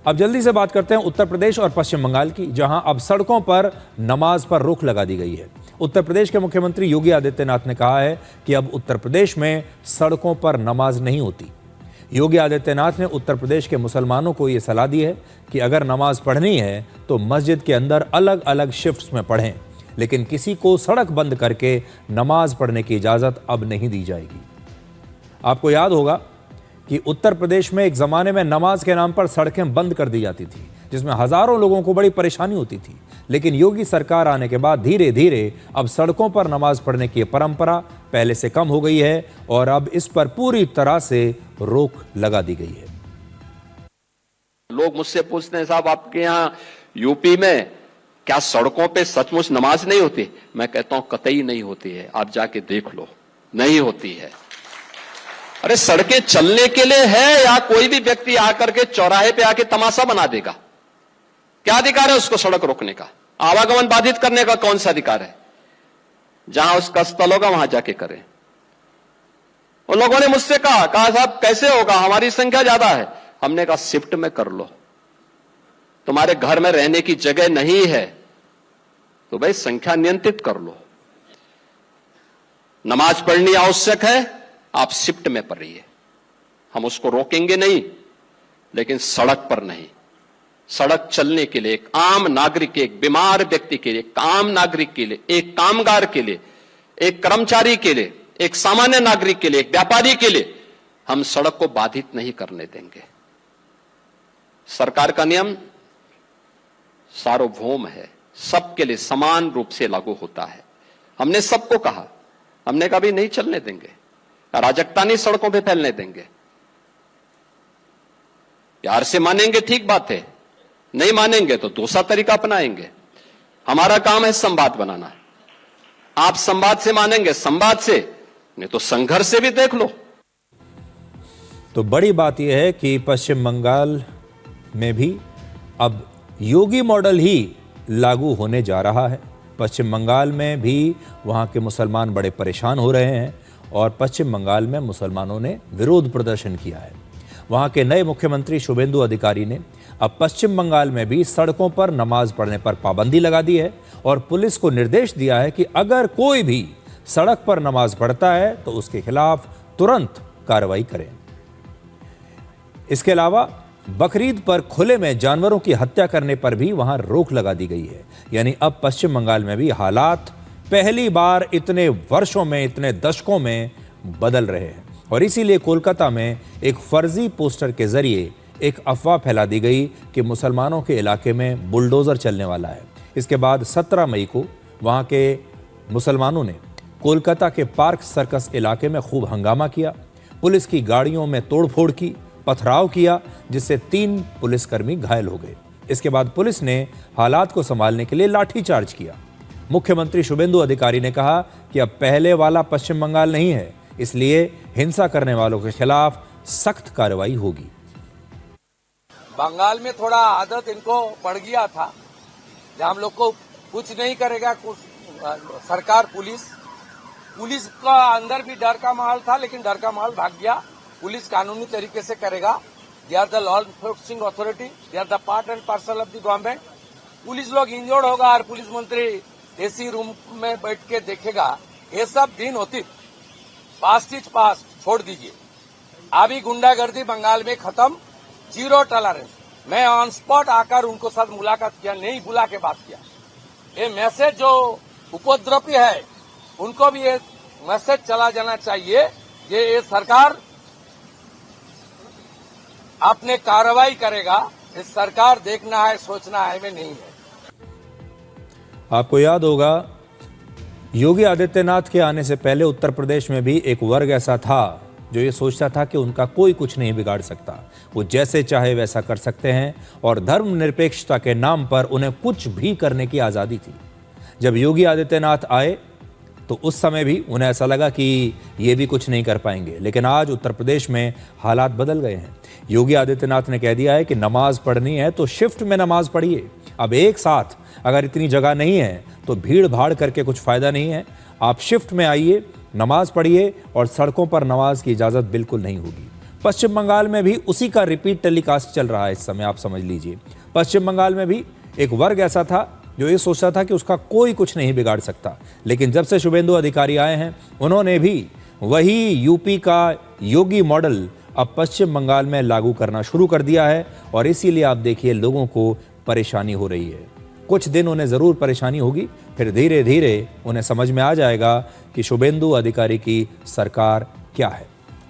अब जल्दी से बात करते हैं उत्तर प्रदेश और पश्चिम बंगाल की, जहां अब सड़कों पर नमाज पर रोक लगा दी गई है। उत्तर प्रदेश के मुख्यमंत्री योगी आदित्यनाथ ने कहा है कि अब उत्तर प्रदेश में सड़कों पर नमाज नहीं होती। योगी आदित्यनाथ ने उत्तर प्रदेश के मुसलमानों को यह सलाह दी है कि अगर नमाज पढ़नी है तो मस्जिद के अंदर अलग अलग शिफ्ट्स में पढ़ें, लेकिन किसी को सड़क बंद करके नमाज पढ़ने की इजाजत अब नहीं दी जाएगी। आपको याद होगा कि उत्तर प्रदेश में एक जमाने में नमाज के नाम पर सड़कें बंद कर दी जाती थी, जिसमें हजारों लोगों को बड़ी परेशानी होती थी। लेकिन योगी सरकार आने के बाद धीरे धीरे अब सड़कों पर नमाज पढ़ने की परंपरा पहले से कम हो गई है और अब इस पर पूरी तरह से रोक लगा दी गई है। लोग मुझसे पूछते हैं, साहब आपके यहाँ यूपी में क्या सड़कों पे सचमुच नमाज नहीं होती? मैं कहता हूं कतई नहीं होती है, आप जाके देख लो, नहीं होती है। अरे सड़कें चलने के लिए है या कोई भी व्यक्ति आकर के चौराहे पे आके तमाशा बना देगा? क्या अधिकार है उसको सड़क रोकने का? आवागमन बाधित करने का कौन सा अधिकार है? जहां उसका स्थल होगा वहां जाके करें। उन लोगों ने मुझसे कहा साहब कैसे होगा, हमारी संख्या ज्यादा है। हमने कहा शिफ्ट में कर लो, तुम्हारे घर में रहने की जगह नहीं है तो भाई संख्या नियंत्रित कर लो। नमाज पढ़नी आवश्यक है, आप शिफ्ट में पढ़िए, हम उसको रोकेंगे नहीं, लेकिन सड़क पर नहीं। सड़क चलने के लिए एक आम नागरिक के, एक बीमार व्यक्ति के लिए, एक आम नागरिक के लिए, एक कामगार के लिए, एक कर्मचारी के लिए, एक सामान्य नागरिक के लिए, एक व्यापारी के लिए हम सड़क को बाधित नहीं करने देंगे। सरकार का नियम सार्वभौम है, सबके लिए समान रूप से लागू होता है। हमने सबको कहा, हमने कभी नहीं चलने देंगे, अराजकता नहीं सड़कों पे फैलने देंगे। प्यार से मानेंगे ठीक बात है, नहीं मानेंगे तो दूसरा तरीका अपनाएंगे। हमारा काम है संवाद बनाना। आप संवाद से मानेंगे, संवाद से, नहीं तो संघर्ष से भी देख लो। तो बड़ी बात यह है कि पश्चिम बंगाल में भी अब योगी मॉडल ही लागू होने जा रहा है। पश्चिम बंगाल में भी वहां के मुसलमान बड़े परेशान हो रहे हैं और पश्चिम बंगाल में मुसलमानों ने विरोध प्रदर्शन किया है। वहां के नए मुख्यमंत्री शुभेंदु अधिकारी ने अब पश्चिम बंगाल में भी सड़कों पर नमाज पढ़ने पर पाबंदी लगा दी है और पुलिस को निर्देश दिया है कि अगर कोई भी सड़क पर नमाज पढ़ता है तो उसके खिलाफ तुरंत कार्रवाई करें। इसके अलावा बकरीद पर खुले में जानवरों की हत्या करने पर भी वहां रोक लगा दी गई है। यानी अब पश्चिम बंगाल में भी हालात पहली बार इतने वर्षों में, इतने दशकों में बदल रहे हैं और इसीलिए कोलकाता में एक फर्जी पोस्टर के जरिए एक अफवाह फैला दी गई कि मुसलमानों के इलाके में बुलडोजर चलने वाला है। इसके बाद 17 मई को वहां के मुसलमानों ने कोलकाता के पार्क सर्कस इलाके में खूब हंगामा किया, पुलिस की गाड़ियों में तोड़फोड़ की, पथराव किया, जिससे 3 पुलिसकर्मी घायल हो गए। इसके बाद पुलिस ने हालात को संभालने के लिए लाठीचार्ज किया। मुख्यमंत्री शुभेंदु अधिकारी ने कहा कि अब पहले वाला पश्चिम बंगाल नहीं है, इसलिए हिंसा करने वालों के खिलाफ सख्त कार्रवाई होगी। बंगाल में थोड़ा आदत इनको पड़ गया था, जहां हम लोग को कुछ नहीं करेगा सरकार, पुलिस का अंदर भी डर का माहौल था, लेकिन डर का माहौल भाग गया। पुलिस कानूनी तरीके से करेगा। They are the law enforcing authority, they are the part and parcel of the government. Police लोग इंजर्ड होगा और पुलिस मंत्री एसी रूम में बैठ के देखेगा, ये सब दिन होती। पास्ट इज पास्ट, छोड़ दीजिए। अभी गुंडागर्दी बंगाल में खत्म, जीरो टॉलरेंस। मैं ऑन स्पॉट आकर उनको साथ मुलाकात किया, नहीं बुला के बात किया। ये मैसेज जो उपद्रवी है उनको भी ये मैसेज चला जाना चाहिए, ये सरकार अपने कार्रवाई करेगा। इस सरकार देखना है, सोचना है में नहीं है। आपको याद होगा योगी आदित्यनाथ के आने से पहले उत्तर प्रदेश में भी एक वर्ग ऐसा था जो ये सोचता था कि उनका कोई कुछ नहीं बिगाड़ सकता, वो जैसे चाहे वैसा कर सकते हैं और धर्मनिरपेक्षता के नाम पर उन्हें कुछ भी करने की आज़ादी थी। जब योगी आदित्यनाथ आए तो उस समय भी उन्हें ऐसा लगा कि ये भी कुछ नहीं कर पाएंगे, लेकिन आज उत्तर प्रदेश में हालात बदल गए हैं। योगी आदित्यनाथ ने कह दिया है कि नमाज पढ़नी है तो शिफ्ट में नमाज पढ़िए। अब एक साथ अगर इतनी जगह नहीं है तो भीड़ भाड़ करके कुछ फ़ायदा नहीं है। आप शिफ्ट में आइए, नमाज पढ़िए और सड़कों पर नमाज की इजाज़त बिल्कुल नहीं होगी। पश्चिम बंगाल में भी उसी का रिपीट टेलीकास्ट चल रहा है इस समय, आप समझ लीजिए। पश्चिम बंगाल में भी एक वर्ग ऐसा था जो ये सोचता था कि उसका कोई कुछ नहीं बिगाड़ सकता, लेकिन जब से शुभेंदु अधिकारी आए हैं उन्होंने भी वही यूपी का योगी मॉडल अब पश्चिम बंगाल में लागू करना शुरू कर दिया है और इसीलिए आप देखिए लोगों को परेशानी हो रही है। कुछ दिन उन्हें ज़रूर परेशानी होगी, फिर धीरे धीरे उन्हें समझ में आ जाएगा कि शुभेंदु अधिकारी की सरकार क्या है।